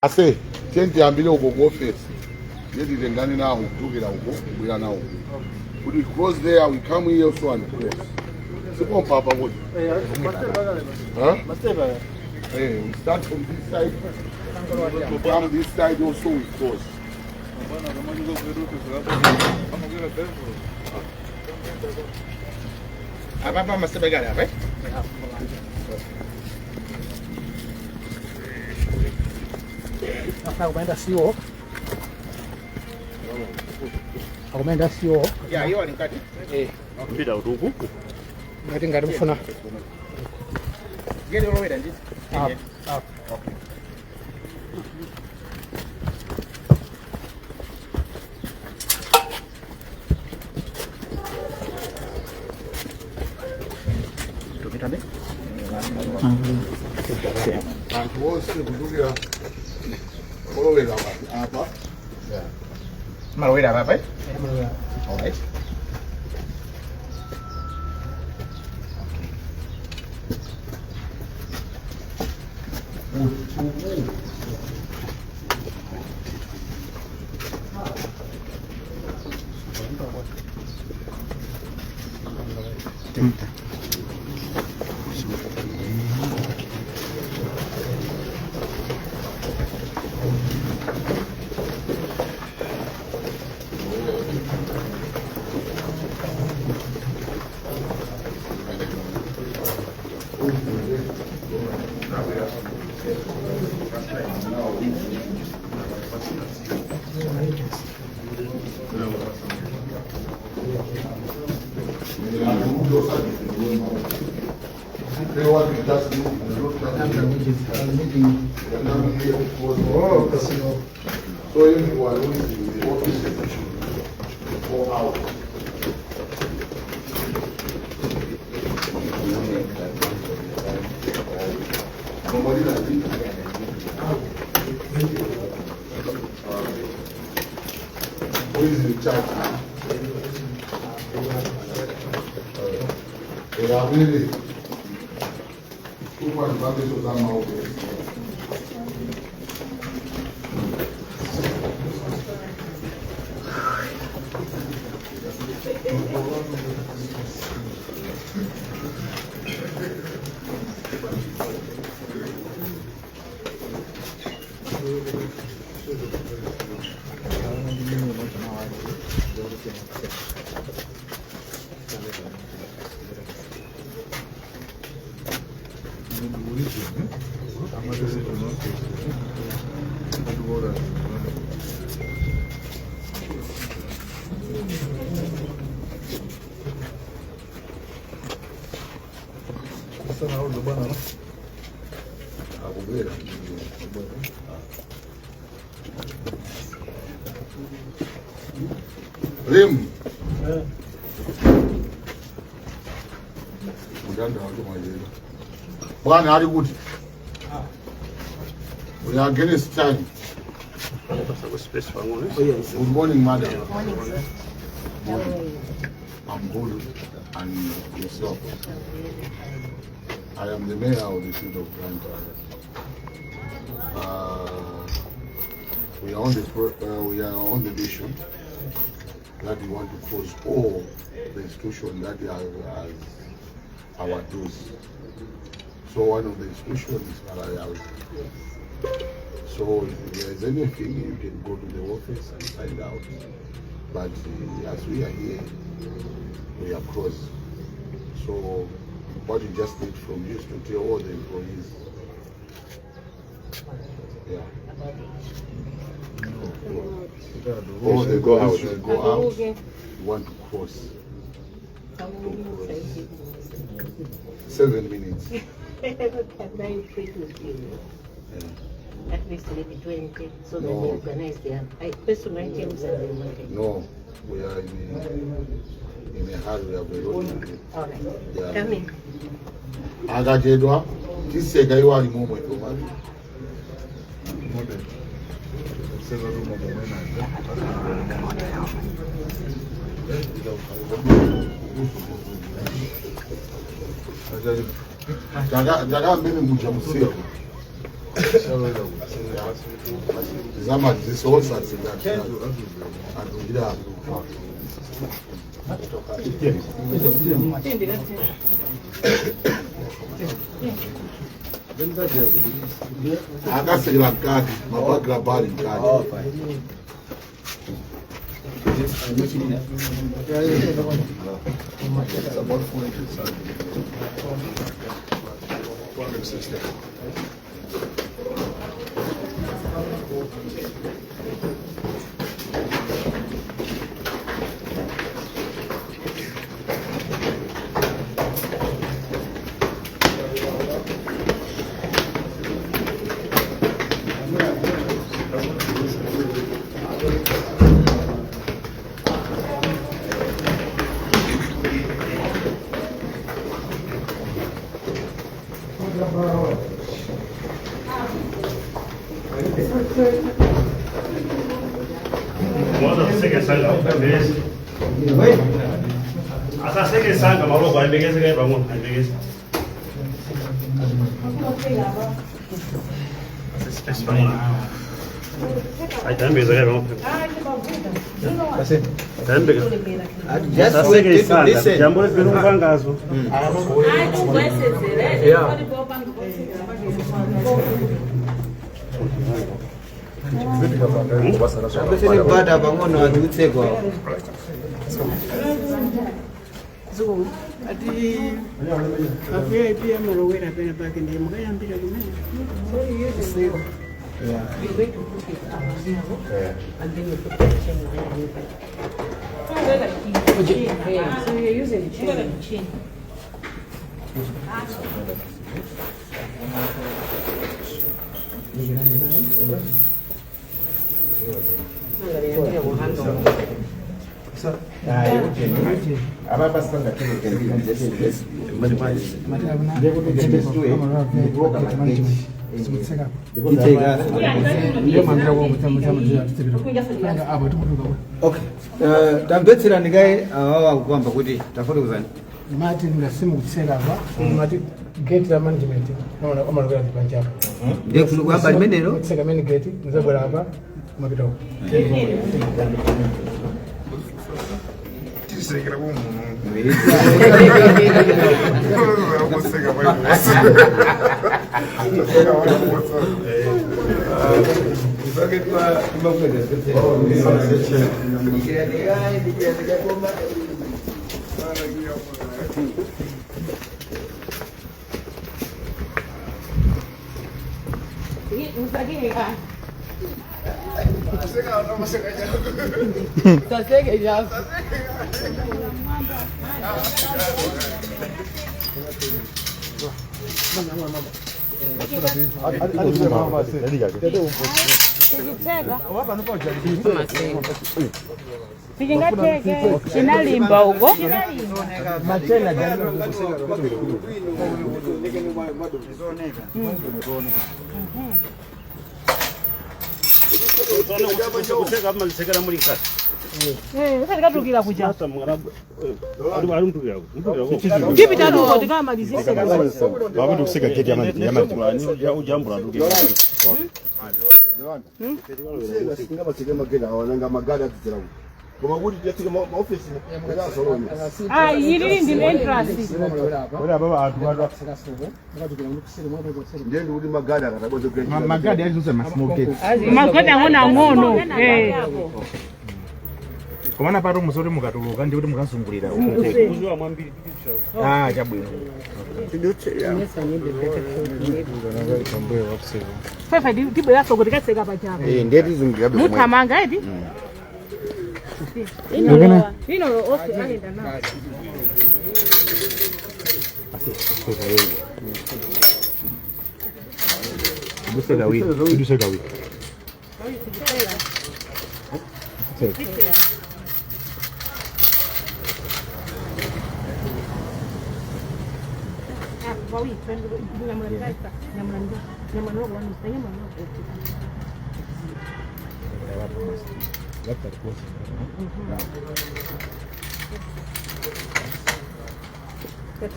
I say, change the umbilical go office. Get the Gani now, took it out. We are now. We cross there, we come here also and cross. So, Papa, what? Huh? Hey, we start from this side. We come this side also, we cross. Apa mesti pegang apa? Argumentació. Argumentació. Ya, hiyo ni kati. Bila udugu. Ngati ngati mfuna. Gede lo wedan dit. Okay. Malawi dah apa? Alright. Who is in charge? They are really who was advantage of that mountain. Lim. Bwana ali kuti. We are against time. Good morning, madam. Good morning, sir. Morning. I'm good. And yourself? I am the mayor of the city of Blantyre. We are on the mission that we want to close all the institutions that are our dues. So one of the institutions is Malawi. So if there is anything, you can go to the office and find out. But as we are here, we are closed. So what you just need from you is to tell all the employees. Yeah. All the go out. Go out. You want to cross. 7 minutes. At least maybe 20, so that we organize their personal items and their money. No, we are in a hurry. We have a lot to do. All right. Yeah. Come in. Agajedwa, this guy who are the moment. Jaga mbele muja museo. Zama zisosa zingathina adungira akasekela mkati mabagira bali mkati Asaseke sanga maloko ayibekeze ke bango ayibekeze. Ayidambeze ke bango. Ayidambeze. Asaseke sanga jambo lebinu kangazo. Baada bangono adutsekwa So, ati afya pia Marowera pena pake ndiye mkayambira kumene. So you use it. Yeah. You're going to put it up and then you put the chain underneath. Yeah. So you're using the chain. tambetsera ndikai awawa kwamba kuti tafute kuzani mati ngasimu kutsela apa mati gate la management naona kama lugha ya Punjab ndiye kwamba limenelo kutseka meni gate nzabwera apa mapitao tisekera ko umuntu Chinalimba huko. Katukira kuja. Kipi tano kama disisi. Baba tukuseka keti ya ujambo la duke. singa bakige magenda wananga magada kizira koma kuti tiyatike ma office ya solo Ah, yiri ndi entrance. ora baba atu ndiye ndi kuti magada akataboze kugenda magadi alizosa masmall gate Magada ngona ngono. komana pato musori mukatuluka ndi kuti mukazungulira Kuzwa mwambiri ah chabwino Fefa ndibo yaso kuti katseka pachapa. ndiye tizungulira bwe Muthamanga edi? Ino okay aenda na. Busega wi busega wi Wawi twende nyamulanda nyamulanda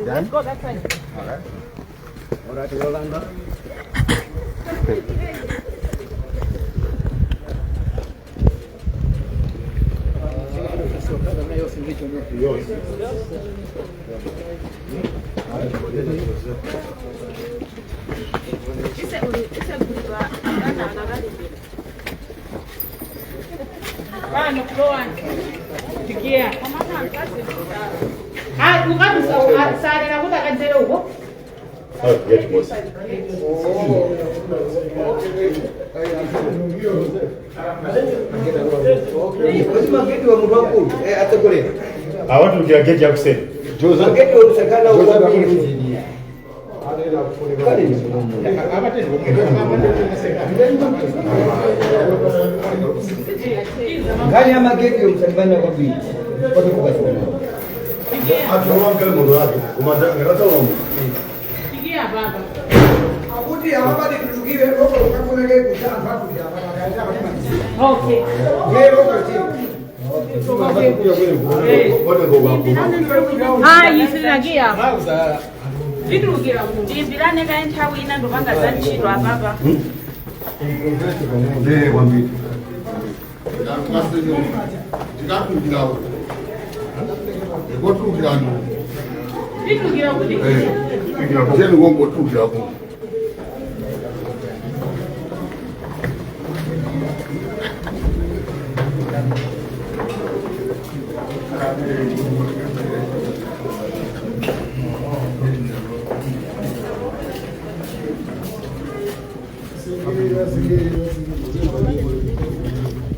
Let's go that side. ora tiolanda Awatu ukiageti ya kusema. Ngani ya mageti umsambanya kwa bili. Kote kwa sababu. Atuwanga mmoja wake. Umatangaza wao. Sikia baba. Akuti hapa nituzukiwe huko ukakuna gari kushamba hapo ya baba. Okay. Lero kwa chini. Yisiragia. Nditugira kuti imbirane kaenthawi ina ndopanga za ntchito apapa. Ndiye kwambiri. Tikakugira. Ekotukira ndo. Nditugira kuti. Tugira kuti ngombo tukira ko.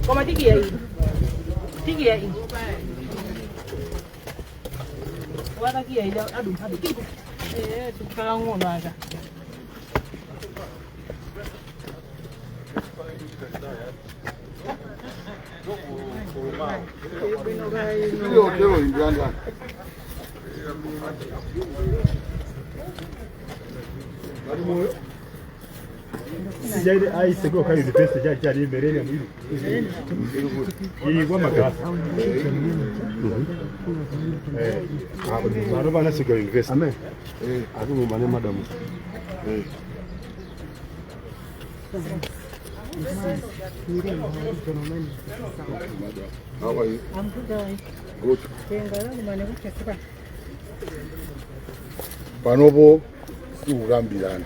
Koma tigia hii. Tigia hii. Wala kia ile adu hadi kitu. Tukala ngono aka. Ndio leo indiana. Sijaidi aisego kai zipesa jari mbele ya mwili. Ilikuwa makasi. Maro bana sigo invest. Amen. Aku mumane madam. How are you? I'm good. Good. Tengala kumane kucheka. Panopo sikurambirana.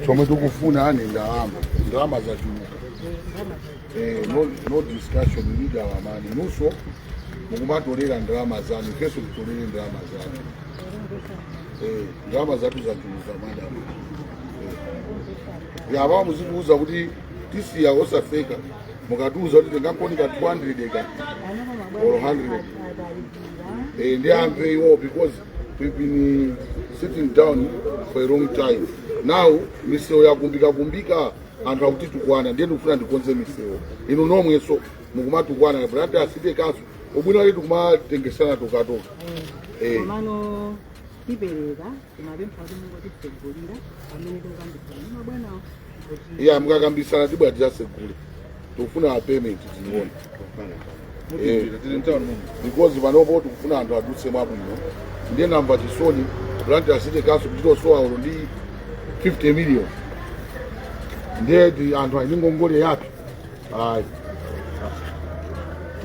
Chomwe tikufuna ane ndalama zachuluka. No discussion with our money. Nuso mukumatolera ndalama zanu, ifeso titolere ndalama zanu. Ndalama zatu zachuluka madam. Yaba muzikuuza kuti tisiya osafeka mukatuuza kuti tingakonika 200 eka or 100. Ndi amve iwo because we've been sitting down for a long time. Now miseo yakumbika anthu akuti tukwana ndiye ndikufuna ndikonze miseo ino nomweso mukumatukwana branda asite kaso ubwino letu kumatengesana tokatoka Mano ibereka kumapempha kuti mungotitsegulira amene tikukambisana mabwana. iya mukakambisana tibwatira segule tikufuna payment tiniona because panopo tikufuna anthu adutse mwabwino ndiye namba chisoni branda asite kaso kuchitosowa ulo ndi 50 million. Ndiye anthu ali ngongole yapi ayi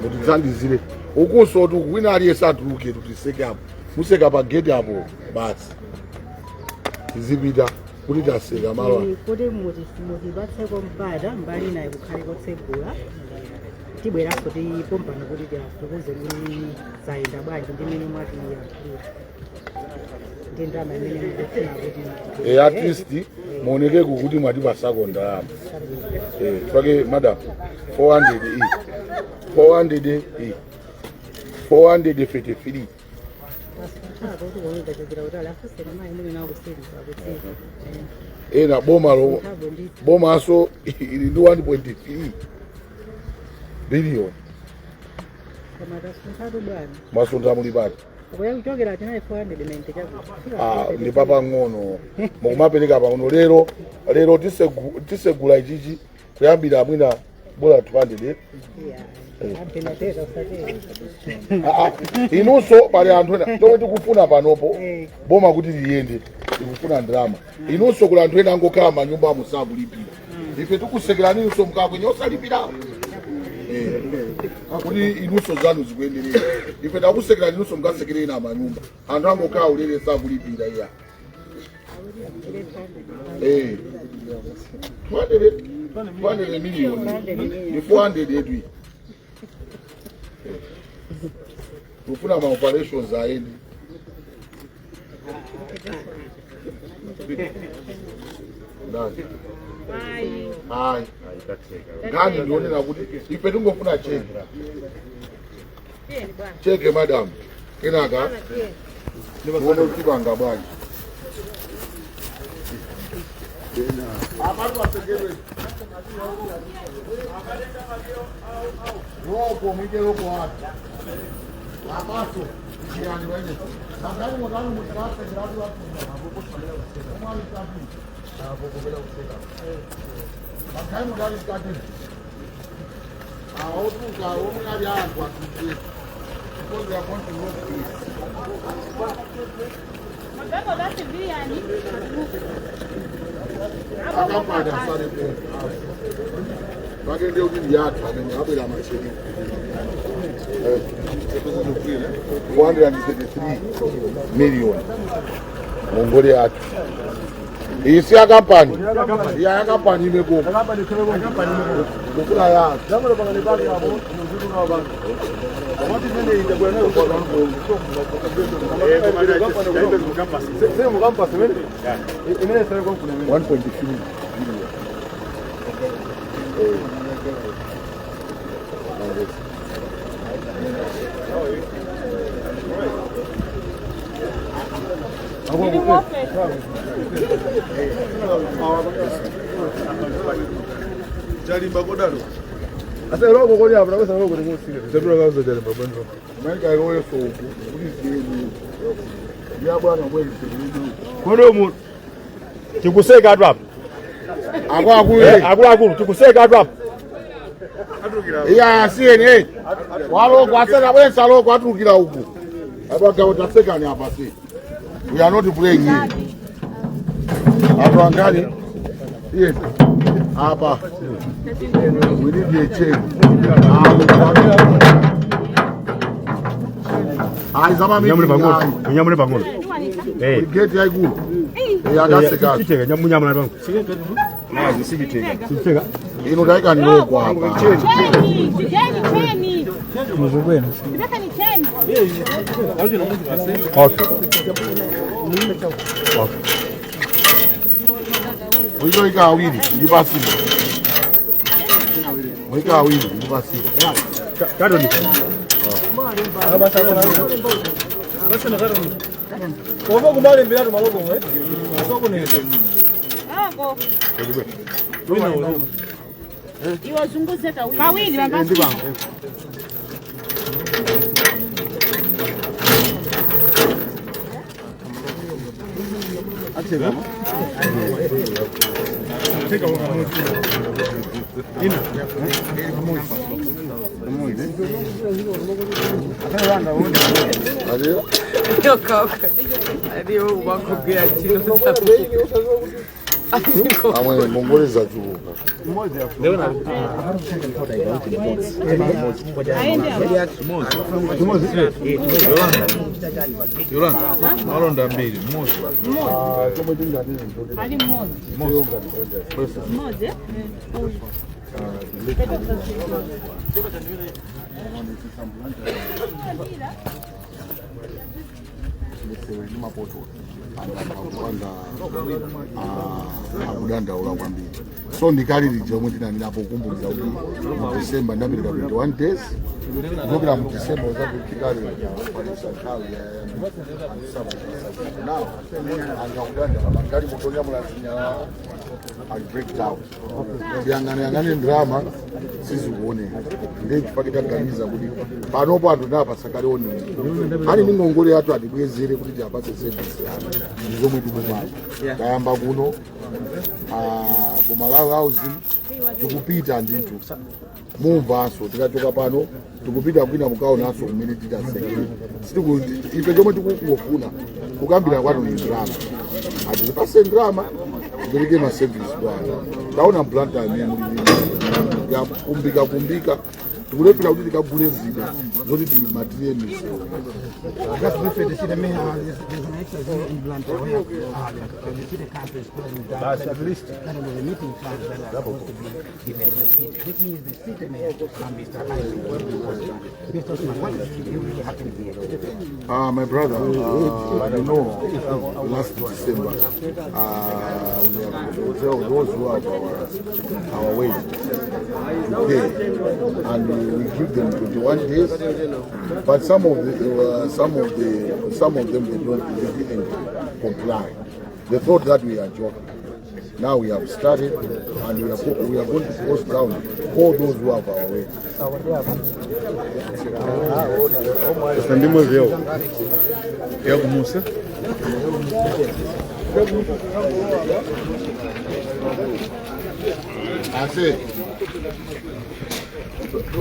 mutithandizire ukunso kuti wina aliyese atuluke tutiseke apo museka pa gate apo basi tizipita kuti taseka malo kuti mutibatseko mpata mbali naye kukhale kotsegula tibweranso tipompana kuti tiafukuze kuti zayenda bwanji ndi mmene mwatiya ndi ndama imene mukufuna kuti at least muoneke kuti mwatipasako ndalama fake madam 453 ena boma aso ili ndi 1.3 billion masuntha muli pati ndi papang'ono mukumapereka pang'ono lero tisegula ichichi kuyambira mwina bola 200 inunso pali anthu ena tomwe tikufuna panopo boma kuti liyende tikufuna ndalama inunso kula anthu ena angokhala manyumba musakulipira ife tikusekerani inunso mkakwenye osalipirawo kuti inunso zanu zikuenderera ife takusekerani inunso mkasekereni amanyumba anthu angokhala ulere sakulipira iya 200 million ni 400 yetu tufuna ma operations zaidi hai ngani ndione na kuti ife tungofuna cheke madam kenaka ndione kuti banga bwana abantu basekelwe roko mwike roko wapi abaso yani wewe nadhani mwanangu mtaka jirani watu hapo kama ni safi hapo bila useka bakai mwanangu mtaka watu kwa wao ya kwa kitu because they are going to work this Magabo dati biliani akapada sare ko bagende ukindi yathu abela mashini 133 million mongole yathu isi ya kampani imeko kukula yathu jambo bangani baki hapo mzidu na bantu watu nene itakuwa nayo kwa bantu sema mkampa semeni inene sasa kwa kuna 1.3 million Jadi bagodalo. Asa rogo kodi abra kwa rogo ni musile. Tabira kazo jali babando. Amerika royo so kuri ya bwana mwezi ndio. Kono mu tikuseka atu hapa. Akulu tikuseka atu hapa. Iya siene. Walo kwaseka bwenza lo kwatukira huku. Abaka utaseka ni hapa si. We are not playing here. Hapo angani. Yes. Hapa. We need a change. Zama mimi. Nyamule bangono. Gate ya igulu. Akaseka. Kitega nyamunyamula bango. Mazi sigitega. Sigitega. Ino daika ni loko hapa. cheni. Muzubwenu. Nataka ni cheni. Okay. Wizo ika awili, ndibasile. Wika awili, ndibasile. Kado ni. Basa na karo. Kwa kumbali mbele ya malogo mwe. Soko ni. Hapo. Iwazunguze kawili baba. Atega. Atega amwe mongoleza tu. Malonda mbili moja. Akudandaula kwambiri. So ndikalili chomwe ndinapo kukumbukiza kuti mu December ndapita 21 days. Ndopita mu December uzapikali kwa sakhawi ya now angakudandaula makali mutonya mulasinya I break down. Yangane drama sizikuoneka. Ndiye chifakita ganiza kuti panopo anthu napa sakalione. Ani ningongole yathu atibwezere kuti tiapatse service yanu. Ndizomwe tikupanga. Kayamba kuno ku Malawi housing tikupita ndithu. Mumvaso tikachoka pano tikupita kwina mukaonaso kumene titasekera. Ife chomwe tikungofuna kukambira kwathu ni drama. atipase ndalama tipereke maservice bwana. Taona blanta ya kumbika tikulepera kuti tikagule zida zoti timatirie misewu. My brother, you know, last December, we have tell those who have our wage to pay, and we give them 21 days. But some of them they didn't comply. They thought that we are joking. Now we have started, and we are going to close down all those who have our way. I say,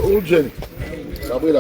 urgent. We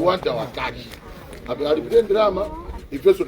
want our cash. I drama. If you so